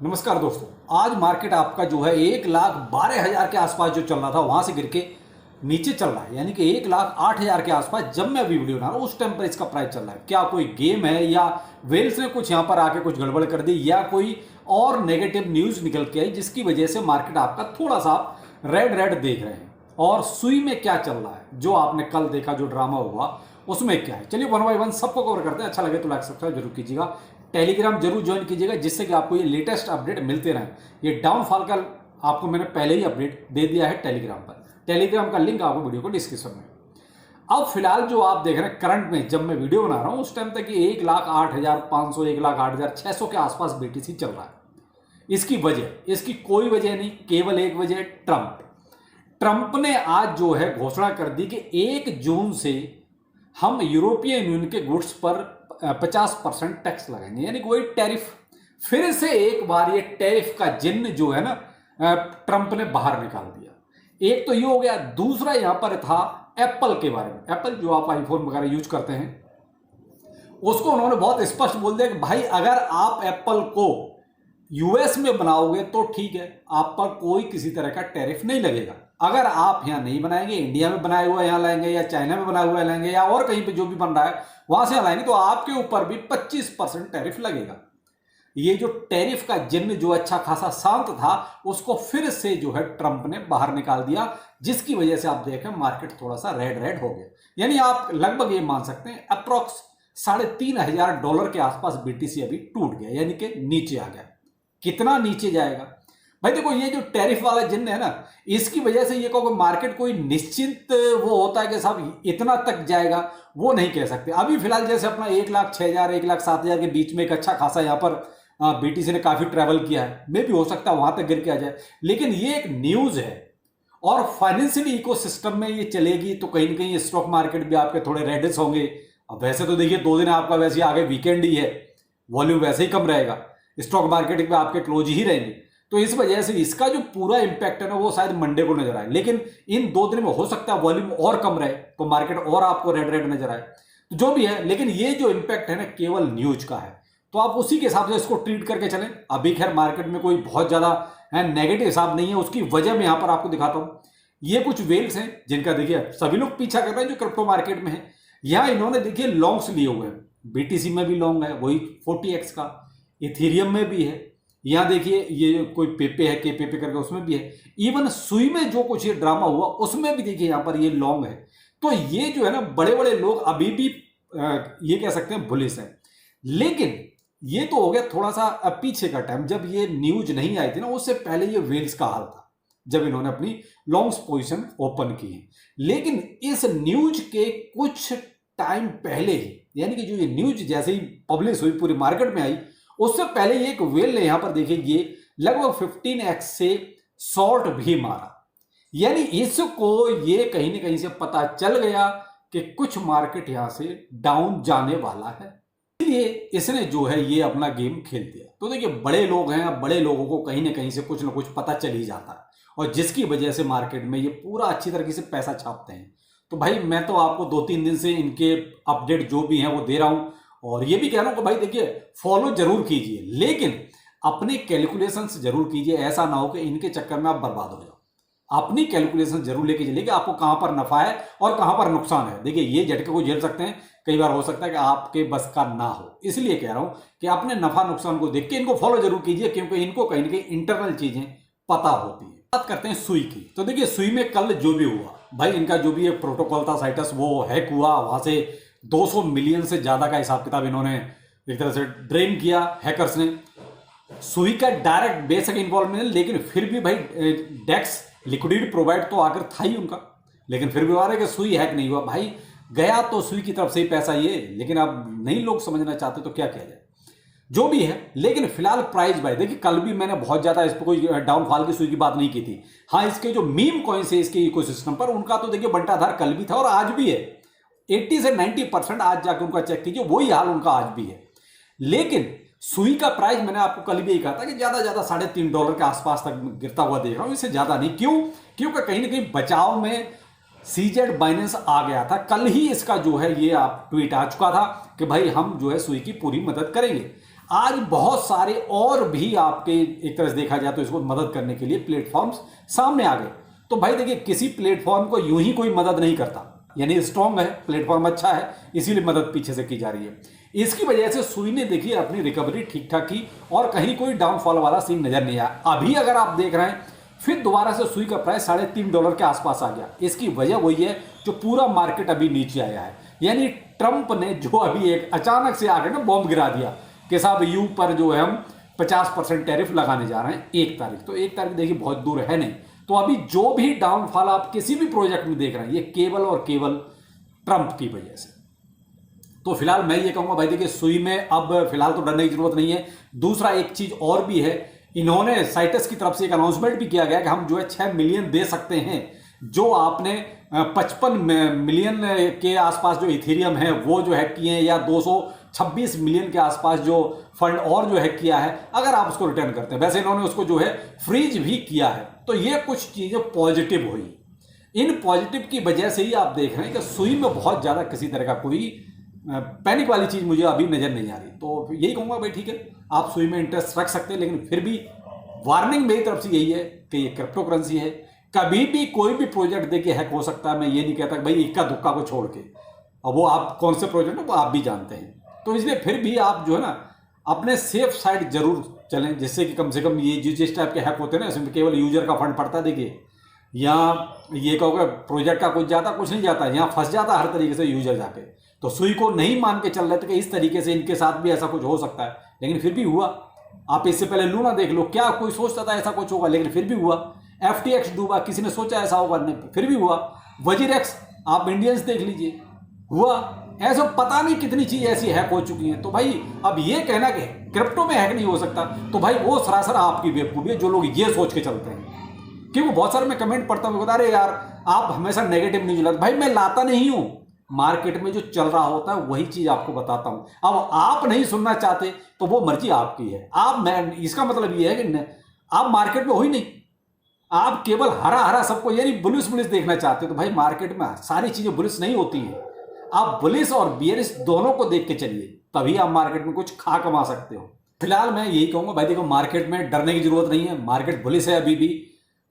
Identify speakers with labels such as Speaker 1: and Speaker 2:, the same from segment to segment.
Speaker 1: नमस्कार दोस्तों। आज मार्केट आपका जो है 1,12,000 के आसपास जो चल रहा था वहां से गिर के नीचे चल रहा है, यानी कि 1,08,000 के आसपास जब मैं अभी वीडियो बना रहा हूं उस टाइम पर इसका प्राइस चल रहा है। क्या कोई गेम है या वेल्स ने कुछ यहां पर आके कुछ गड़बड़ कर दी या कोई और नेगेटिव न्यूज निकल के आई जिसकी वजह से मार्केट आपका थोड़ा सा रेड रेड देख रहे हैं? और सुई में क्या चल रहा है, जो आपने कल देखा जो ड्रामा हुआ उसमें क्या है, चलिए वन बाय वन सबको कवर करते हैं। अच्छा लगे तो लाइक सब्सक्राइब जरूर कीजिएगा, टेलीग्राम जरूर ज्वाइन कीजिएगा जिससे कि आपको ये लेटेस्ट अपडेट मिलते रहें। ये डाउनफॉल का आपको मैंने पहले ही अपडेट दे दिया है टेलीग्राम पर, टेलीग्राम का लिंक आपको वीडियो को डिस्क्रिप्शन में। अब फिलहाल जो आप देख रहे हैं करंट में, जब मैं वीडियो बना रहा हूं उस टाइम तक 1,08,500 1,08,600 के आसपास बीटीसी चल रहा है। इसकी कोई वजह नहीं, केवल एक वजह, ट्रंप ने आज जो है घोषणा कर दी कि 1 जून से हम यूरोपियन यूनियन के गुड्स पर 50% टैक्स लगाएंगे, यानी कोई टैरिफ। फिर से एक बार ये टैरिफ का जिन्न जो है ना ट्रंप ने बाहर निकाल दिया। एक तो ये हो गया, दूसरा यहां पर था एप्पल के बारे में। एप्पल जो आप आईफोन वगैरह यूज करते हैं उसको उन्होंने बहुत स्पष्ट बोल दिया कि भाई अगर आप एप्पल को यूएस में बनाओगे तो ठीक है, आप पर कोई किसी तरह का टैरिफ नहीं लगेगा। अगर आप यहां नहीं बनाएंगे, इंडिया में बनाया हुआ यहां लाएंगे या चाइना में बनाया हुआ लाएंगे या और कहीं पे जो भी बन रहा है वहां से लाएंगे तो आपके ऊपर भी 25% टैरिफ लगेगा। ये जो टैरिफ का जिन्न जो अच्छा खासा शांत था उसको फिर से जो है ट्रंप ने बाहर निकाल दिया, जिसकी वजह से आप देखें मार्केट थोड़ा सा रेड रेड हो गया। यानी आप लगभग ये मान सकते हैं अप्रोक्स $3,500 के आसपास बीटीसी अभी टूट गया, यानी कि नीचे आ गया। कितना नीचे जाएगा भाई? देखो ये जो टैरिफ वाला जिन्न है ना, इसकी वजह से ये मार्केट कोई निश्चित वो होता है कि साहब इतना तक जाएगा, वो नहीं कह सकते। अभी फिलहाल जैसे अपना 1,06,000 1,07,000 के बीच में एक अच्छा खासा यहाँ पर बीटीसी ने काफी ट्रेवल किया है, मे भी हो सकता है वहां तक गिर के आ जाए। लेकिन ये एक न्यूज है और फाइनेंशियल इकोसिस्टम में ये चलेगी तो कहीं ना कहीं स्टॉक मार्केट भी आपके थोड़े रेडिस होंगे। अब वैसे तो देखिए 2 दिन आपका वैसे आगे वीकेंड ही है, वॉल्यूम वैसे ही कम रहेगा, स्टॉक मार्केट में आपके क्लोज ही रहेंगे, तो इस वजह से इसका जो पूरा इंपैक्ट है ना वो शायद मंडे को नजर आए। लेकिन इन 2 दिन में हो सकता है वॉल्यूम और कम रहे तो मार्केट और आपको रेड रेड नजर आए, तो जो भी है। लेकिन ये जो इंपैक्ट है ना केवल न्यूज का है, तो आप उसी के हिसाब से इसको ट्रीट करके चलें। अभी खैर मार्केट में कोई बहुत ज्यादा नेगेटिव हिसाब नहीं है, उसकी वजह मैं यहां पर आपको दिखाता हूं। ये कुछ वेल्स हैं जिनका देखिए सभी लोग पीछा कर रहे हैं जो क्रिप्टो मार्केट में है। यहां इन्होंने देखिए लॉन्ग्स लिए हुए हैं, बीटीसी में भी लॉन्ग है वही 40x का, इथेरियम में भी है, यहां देखिए ये कोई पेपे है, के पेपे करके उसमें भी है, इवन सुई में जो कुछ ये ड्रामा हुआ उसमें भी देखिए यहां पर ये लॉन्ग है। तो ये जो है ना बड़े बड़े लोग अभी भी ये कह सकते हैं बुलिश है। लेकिन ये तो हो गया थोड़ा सा पीछे का टाइम, जब ये न्यूज नहीं आई थी ना उससे पहले ये वेल्स का हाल था जब इन्होंने अपनी लॉन्ग्स पोजीशन ओपन की है। लेकिन इस न्यूज के कुछ टाइम पहले ही, यानी कि जो ये न्यूज जैसे ही पब्लिश हुई पूरी मार्केट में आई उससे पहले ये एक वेल ने यहां पर देखिए ये लगभग 15x से शॉर्ट भी मारा। यानी इसको ये कहीं ना कहीं से पता चल गया कि कुछ मार्केट यहां से डाउन जाने वाला है, इसलिए इसने जो है ये अपना गेम खेल दिया। तो देखिए बड़े लोग हैं, बड़े लोगों को कहीं ना कहीं से कुछ ना कुछ पता चल ही जाता है और जिसकी वजह से मार्केट में ये पूरा अच्छी तरीके से पैसा छापते हैं। तो भाई मैं तो आपको 2-3 दिन से इनके अपडेट जो भी हैं वो दे रहा हूं और ये भी कह रहा हूं कि भाई देखिए फॉलो जरूर कीजिए, लेकिन अपने कैलकुलेशंस जरूर कीजिए। ऐसा ना हो कि इनके चक्कर में आप बर्बाद हो जाओ। अपनी कैलकुलेशन जरूर लेके चलिए कि आपको कहां पर नफा है और कहां पर नुकसान है। देखिए ये झटके को झेल सकते हैं, कई बार हो सकता है कि आपके बस का ना हो, इसलिए कह रहा हूं कि अपने नफा नुकसान को देख के इनको फॉलो जरूर कीजिए, क्योंकि इनको कहीं ना कहीं इंटरनल चीजें पता होती है। बात करते हैं सुई की, तो देखिए सुई में कल जो भी हुआ भाई, इनका जो भी एक प्रोटोकॉल था साइटस वो हैक हुआ, वहां से 200 मिलियन से ज्यादा का हिसाब किताब इन्होंने एक तरह से ड्रेन किया हैकर्स ने। सुई का डायरेक्ट बेशक इन्वॉल्वमेंट है, लेकिन फिर भी भाई डेक्स लिक्विडिटी प्रोवाइड तो आकर था ही उनका, लेकिन फिर भी आ रहा है कि सुई हैक नहीं हुआ। भाई गया तो सुई की तरफ से ही पैसा ये, लेकिन अब नहीं लोग समझना चाहते तो क्या किया जाए, जो भी है। लेकिन फिलहाल प्राइस भाई देखिए कल भी मैंने बहुत ज्यादा इस पर कोई डाउनफॉल की सुई की बात नहीं की थी। हाँ इसके जो मीम कॉइन्स है इसके इकोसिस्टम पर उनका तो देखिए बंटाधार कल भी था और आज भी है। 80 से 90% आज जाकर उनका चेक कीजिए, वही हाल उनका आज भी है। लेकिन सुई का प्राइस मैंने आपको कल भी कहा था कि ज्यादा ज्यादा $3.5 के आसपास तक गिरता हुआ देख रहा हूं, इससे ज्यादा नहीं। क्यों? क्योंकि कहीं ना कहीं बचाव में सीजेड बाइनेंस आ गया था। कल ही इसका जो है ये आप ट्वीट आ चुका था कि भाई हम जो है सुई की पूरी मदद करेंगे। आज बहुत सारे और भी आपके एक तरह से देखा जाए तो इसको मदद करने के लिए प्लेटफॉर्म्स सामने आ गए। तो भाई देखिए, किसी प्लेटफॉर्म को यूं ही कोई मदद नहीं करता, यानी स्ट्रॉन्ग है प्लेटफॉर्म, अच्छा है, इसीलिए मदद पीछे से की जा रही है। इसकी वजह से सुई ने देखिए अपनी रिकवरी ठीक ठाक की और कहीं कोई डाउनफॉल वाला सीन नजर नहीं आया। अभी अगर आप देख रहे हैं फिर दोबारा से सुई का प्राइस $3.5 के आसपास आ गया। इसकी वजह वही है जो पूरा मार्केट अभी नीचे आया है, यानी ट्रंप ने जो अभी एक अचानक से आके ना बॉम्ब गिरा दिया कि साहब यू पर जो है हम 50% टैरिफ लगाने जा रहे हैं 1 तारीख। तो 1 तारीख देखिए बहुत दूर है नहीं। तो अभी जो भी डाउनफॉल आप किसी भी प्रोजेक्ट में देख रहे हैं ये केवल और केवल ट्रंप की वजह से। तो फिलहाल मैं ये कहूंगा भाई देखिए, सुई में अब फिलहाल तो डरने की जरूरत नहीं है। दूसरा एक चीज और भी है, इन्होंने साइटस की तरफ से एक अनाउंसमेंट भी किया गया कि हम जो है 6 मिलियन दे सकते हैं। जो आपने 55 मिलियन के आसपास जो इथेरियम है वो जो हैक किए हैं, या 226 मिलियन के आसपास जो फंड और जो हैक किया है, अगर आप उसको रिटर्न करते हैं। वैसे इन्होंने उसको जो है फ्रीज भी किया है। तो ये कुछ चीजें पॉजिटिव हुई। इन पॉजिटिव की वजह से ही आप देख रहे हैं कि सुई में बहुत ज्यादा किसी तरह का कोई पैनिक वाली चीज मुझे अभी नजर नहीं आ रही। तो यही कहूंगा भाई ठीक है, आप सुई में इंटरेस्ट रख सकते हैं, लेकिन फिर भी वार्निंग मेरी तरफ से यही है कि ये क्रिप्टो करेंसी है, कभी भी कोई भी प्रोजेक्ट देखिए हैक हो सकता है। मैं ये नहीं कहता कि भाई इक्का दुक्का को छोड़ के, और वो आप कौन से प्रोजेक्ट है वो आप भी जानते हैं। तो इसलिए फिर भी आप जो है ना अपने सेफ साइड जरूर चलें, जिससे कि कम से कम ये जिस टाइप के हैक होते हैं ना, इसमें केवल यूजर का फंड पड़ता है। देखिए यहाँ ये कहोगे प्रोजेक्ट का कुछ जाता, कुछ नहीं जाता, यहाँ फंस जाता हर तरीके से यूजर जाके। तो सुई को नहीं मान के चल रहे थे कि इस तरीके से इनके साथ भी ऐसा कुछ हो सकता है, लेकिन फिर भी हुआ। आप इससे पहले लूना देख लो, क्या कोई सोचता था ऐसा कुछ होगा, लेकिन फिर भी हुआ। FTX डूबा, किसी ने सोचा ऐसा होगा, फिर भी हुआ। वजीरेक्स आप इंडियंस देख लीजिए, हुआ। ऐसा पता नहीं कितनी चीज ऐसी हैक हो चुकी है। तो भाई अब ये कहना कि क्रिप्टो में हैक नहीं हो सकता, तो भाई वो सरासर आपकी बेवकूफी है जो लोग ये सोच के चलते हैं। क्योंकि बहुत सारे मैं कमेंट पढ़ता हूँ, अरे यार आप हमेशा नेगेटिव न्यूज लाते। भाई मैं लाता नहीं हूं, मार्केट में जो चल रहा होता है वही चीज आपको बताता हूं। अब आप नहीं सुनना चाहते तो वो मर्जी आपकी है। आप मैं इसका मतलब ये है कि आप मार्केट में हो ही नहीं, आप केवल हरा हरा सबको यानी बुलिश बुलिश देखना चाहते हो। तो भाई मार्केट में सारी चीजें बुलिश नहीं होती हैं, आप बुलिश और बियरिश दोनों को देख के चलिए, तभी आप मार्केट में कुछ खा कमा सकते हो। फिलहाल मैं यही कहूंगा भाई देखो, मार्केट में डरने की जरूरत नहीं है, मार्केट बुलिश है अभी भी।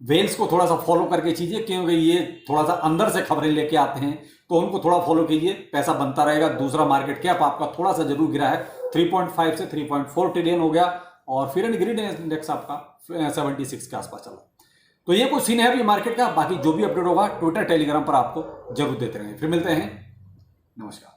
Speaker 1: वेल्स को थोड़ा सा फॉलो करके चीजिए, क्योंकि ये थोड़ा सा अंदर से खबरें लेके आते हैं, तो उनको थोड़ा फॉलो कीजिए, पैसा बनता रहेगा। दूसरा मार्केट कैप आपका थोड़ा सा जरूर गिरा है, 3.5 से 3.4 ट्रिलियन हो गया, और फिर एंड ग्रीड इंडेक्स आपका 76 के आसपास चला। तो ये कुछ सीन है अभी मार्केट का। बाकी जो भी अपडेट होगा ट्विटर टेलीग्राम पर आपको जरूर देते रहेंगे। फिर मिलते हैं, नमस्कार।